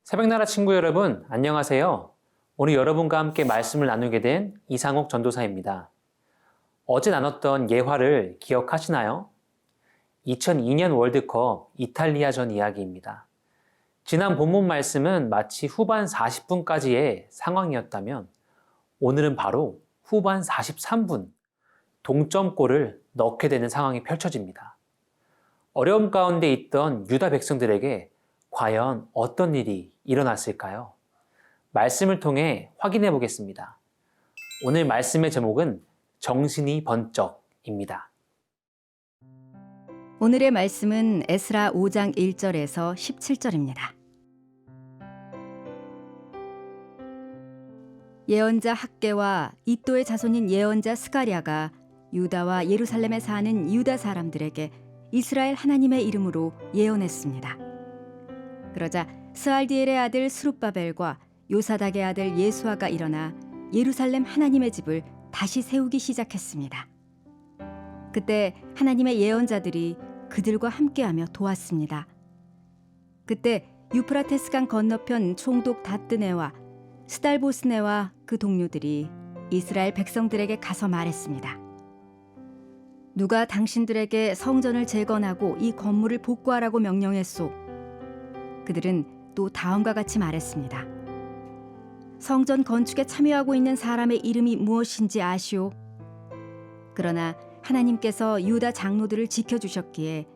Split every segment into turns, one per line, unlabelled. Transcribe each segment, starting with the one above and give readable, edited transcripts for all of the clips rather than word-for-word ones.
새벽나라 친구 여러분, 안녕하세요. 오늘 여러분과 함께 말씀을 나누게 된 이상옥 전도사입니다. 어제 나눴던 예화를 기억하시나요? 2002년 월드컵 이탈리아전 이야기입니다. 지난 본문 말씀은 마치 후반 40분까지의 상황이었다면 오늘은 바로 후반 43분 동점골을 넣게 되는 상황이 펼쳐집니다. 어려움 가운데 있던 유다 백성들에게 과연 어떤 일이 일어났을까요? 말씀을 통해 확인해 보겠습니다. 오늘 말씀의 제목은 정신이 번쩍입니다.
오늘의 말씀은 에스라 5장 1절에서 17절입니다. 예언자 학개와 이또의 자손인 예언자 스가랴가 유다와 예루살렘에 사는 유다 사람들에게 이스라엘 하나님의 이름으로 예언했습니다. 그러자 스알디엘의 아들 스룹바벨과 요사닥의 아들 예수아가 일어나 예루살렘 하나님의 집을 다시 세우기 시작했습니다. 그때 하나님의 예언자들이 그들과 함께하며 도왔습니다. 그때 유프라테스강 건너편 총독 다뜨네와 스달보스네와 그 동료들이 이스라엘 백성들에게 가서 말했습니다. 누가 당신들에게 성전을 재건하고 이 건물을 복구하라고 명령했소? 그들은 또 다음과 같이 말했습니다. 성전 건축에 참여하고 있는 사람의 이름이 무엇인지 아시오? 그러나 하나님께서 유다 장로들을 지켜주셨기에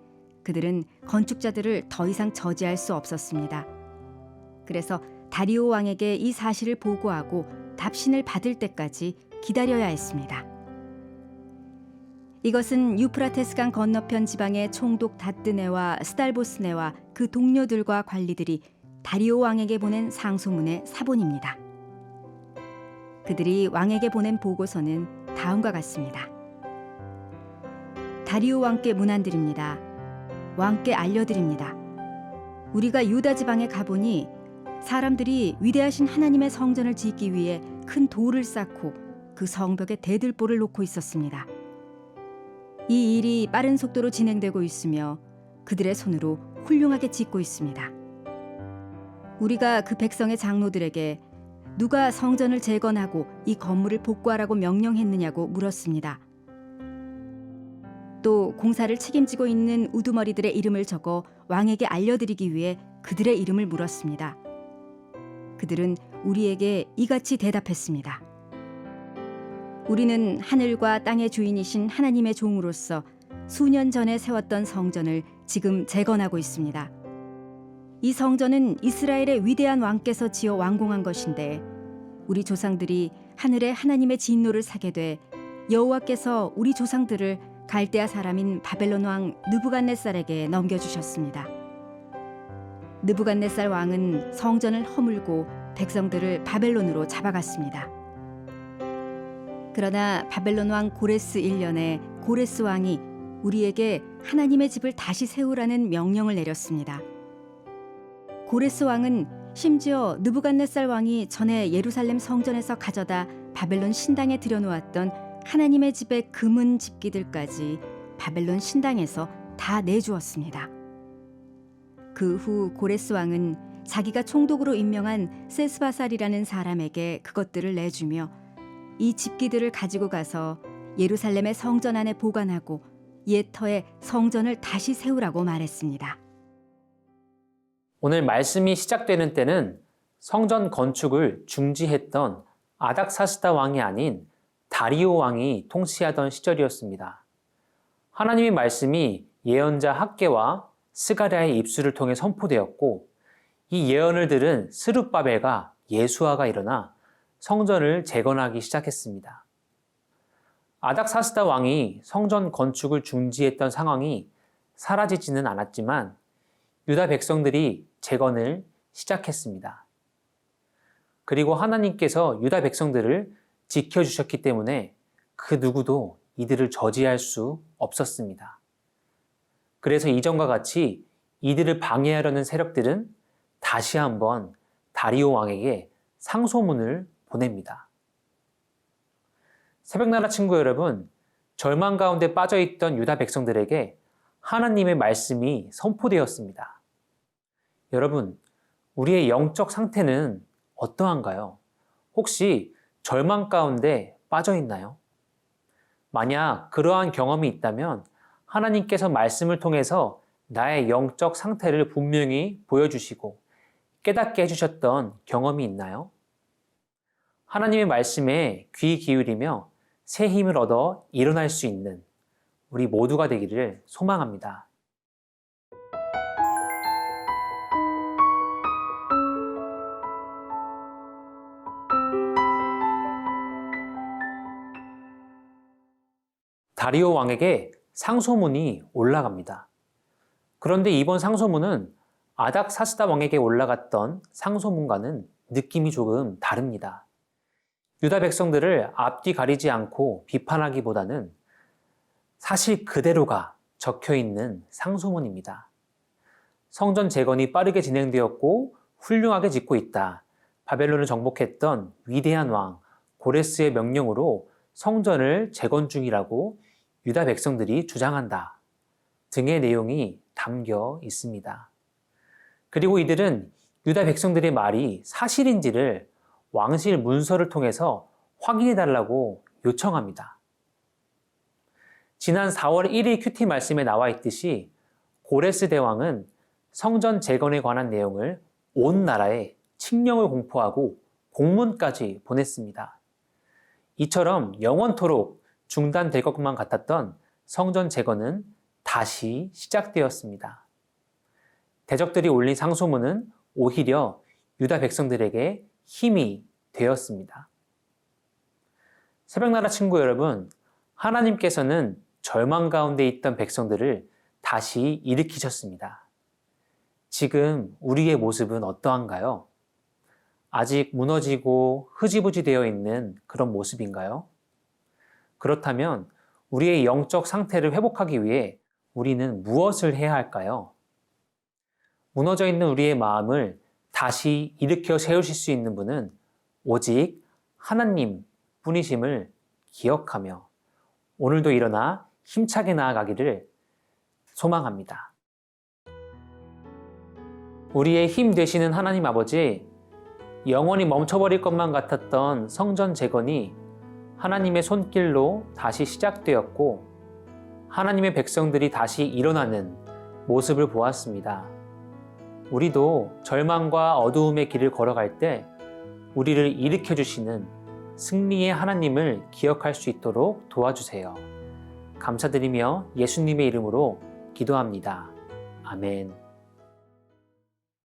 그들은 건축자들을 더 이상 저지할 수 없었습니다. 그래서 다리오 왕에게 이 사실을 보고하고 답신을 받을 때까지 기다려야 했습니다. 이것은 유프라테스강 건너편 지방의 총독 다뜨네와 스달보스네와 그 동료들과 관리들이 다리오 왕에게 보낸 상소문의 사본입니다. 그들이 왕에게 보낸 보고서는 다음과 같습니다. 다리오 왕께 문안드립니다. 왕께 알려드립니다. 우리가 유다 지방에 가보니 사람들이 위대하신 하나님의 성전을 짓기 위해 큰 돌을 쌓고 그 성벽에 대들보를 놓고 있었습니다. 이 일이 빠른 속도로 진행되고 있으며 그들의 손으로 훌륭하게 짓고 있습니다. 우리가 그 백성의 장로들에게 누가 성전을 재건하고 이 건물을 복구하라고 명령했느냐고 물었습니다. 또 공사를 책임지고 있는 우두머리들의 이름을 적어 왕에게 알려드리기 위해 그들의 이름을 물었습니다. 그들은 우리에게 이같이 대답했습니다. 우리는 하늘과 땅의 주인이신 하나님의 종으로서 수년 전에 세웠던 성전을 지금 재건하고 있습니다. 이 성전은 이스라엘의 위대한 왕께서 지어 완공한 것인데 우리 조상들이 하늘에 하나님의 진노를 사게 돼 여호와께서 우리 조상들을 갈대아 사람인 바벨론 왕 느부갓네살에게 넘겨주셨습니다. 느부갓네살 왕은 성전을 허물고 백성들을 바벨론으로 잡아갔습니다. 그러나 바벨론 왕 고레스 1년에 고레스 왕이 우리에게 하나님의 집을 다시 세우라는 명령을 내렸습니다. 고레스 왕은 심지어 느부갓네살 왕이 전에 예루살렘 성전에서 가져다 바벨론 신당에 들여놓았던 하나님의 집의 금은 집기들까지 바벨론 신당에서 다 내주었습니다. 그 후 고레스 왕은 자기가 총독으로 임명한 세스바살이라는 사람에게 그것들을 내주며 이 집기들을 가지고 가서 예루살렘의 성전 안에 보관하고 옛 터에 성전을 다시 세우라고 말했습니다.
오늘 말씀이 시작되는 때는 성전 건축을 중지했던 아닥사스다 왕이 아닌 다리오 왕이 통치하던 시절이었습니다. 하나님의 말씀이 예언자 학개와 스가랴의 입술을 통해 선포되었고 이 예언을 들은 스룹바벨과 예수아가 일어나 성전을 재건하기 시작했습니다. 아닥사스다 왕이 성전 건축을 중지했던 상황이 사라지지는 않았지만 유다 백성들이 재건을 시작했습니다. 그리고 하나님께서 유다 백성들을 지켜주셨기 때문에 그 누구도 이들을 저지할 수 없었습니다. 그래서 이전과 같이 이들을 방해하려는 세력들은 다시 한번 다리오 왕에게 상소문을 보냅니다. 새벽나라 친구 여러분, 절망 가운데 빠져있던 유다 백성들에게 하나님의 말씀이 선포되었습니다. 여러분, 우리의 영적 상태는 어떠한가요? 혹시 절망 가운데 빠져 있나요? 만약 그러한 경험이 있다면 하나님께서 말씀을 통해서 나의 영적 상태를 분명히 보여주시고 깨닫게 해주셨던 경험이 있나요? 하나님의 말씀에 귀 기울이며 새 힘을 얻어 일어날 수 있는 우리 모두가 되기를 소망합니다. 다리오 왕에게 상소문이 올라갑니다. 그런데 이번 상소문은 아닥사스다 왕에게 올라갔던 상소문과는 느낌이 조금 다릅니다. 유다 백성들을 앞뒤 가리지 않고 비판하기보다는 사실 그대로가 적혀 있는 상소문입니다. 성전 재건이 빠르게 진행되었고 훌륭하게 짓고 있다. 바벨론을 정복했던 위대한 왕 고레스의 명령으로 성전을 재건 중이라고 유다 백성들이 주장한다. 등의 내용이 담겨 있습니다. 그리고 이들은 유다 백성들의 말이 사실인지를 왕실 문서를 통해서 확인해 달라고 요청합니다. 지난 4월 1일 큐티 말씀에 나와 있듯이 고레스 대왕은 성전 재건에 관한 내용을 온 나라에 칙령을 공포하고 공문까지 보냈습니다. 이처럼 영원토록 중단될 것만 같았던 성전 재건은 다시 시작되었습니다. 대적들이 올린 상소문은 오히려 유다 백성들에게 힘이 되었습니다. 새벽나라 친구 여러분, 하나님께서는 절망 가운데 있던 백성들을 다시 일으키셨습니다. 지금 우리의 모습은 어떠한가요? 아직 무너지고 흐지부지 되어 있는 그런 모습인가요? 그렇다면 우리의 영적 상태를 회복하기 위해 우리는 무엇을 해야 할까요? 무너져 있는 우리의 마음을 다시 일으켜 세우실 수 있는 분은 오직 하나님 뿐이심을 기억하며 오늘도 일어나 힘차게 나아가기를 소망합니다. 우리의 힘 되시는 하나님 아버지, 영원히 멈춰버릴 것만 같았던 성전 재건이 하나님의 손길로 다시 시작되었고 하나님의 백성들이 다시 일어나는 모습을 보았습니다. 우리도 절망과 어두움의 길을 걸어갈 때 우리를 일으켜 주시는 승리의 하나님을 기억할 수 있도록 도와주세요. 감사드리며 예수님의 이름으로 기도합니다. 아멘.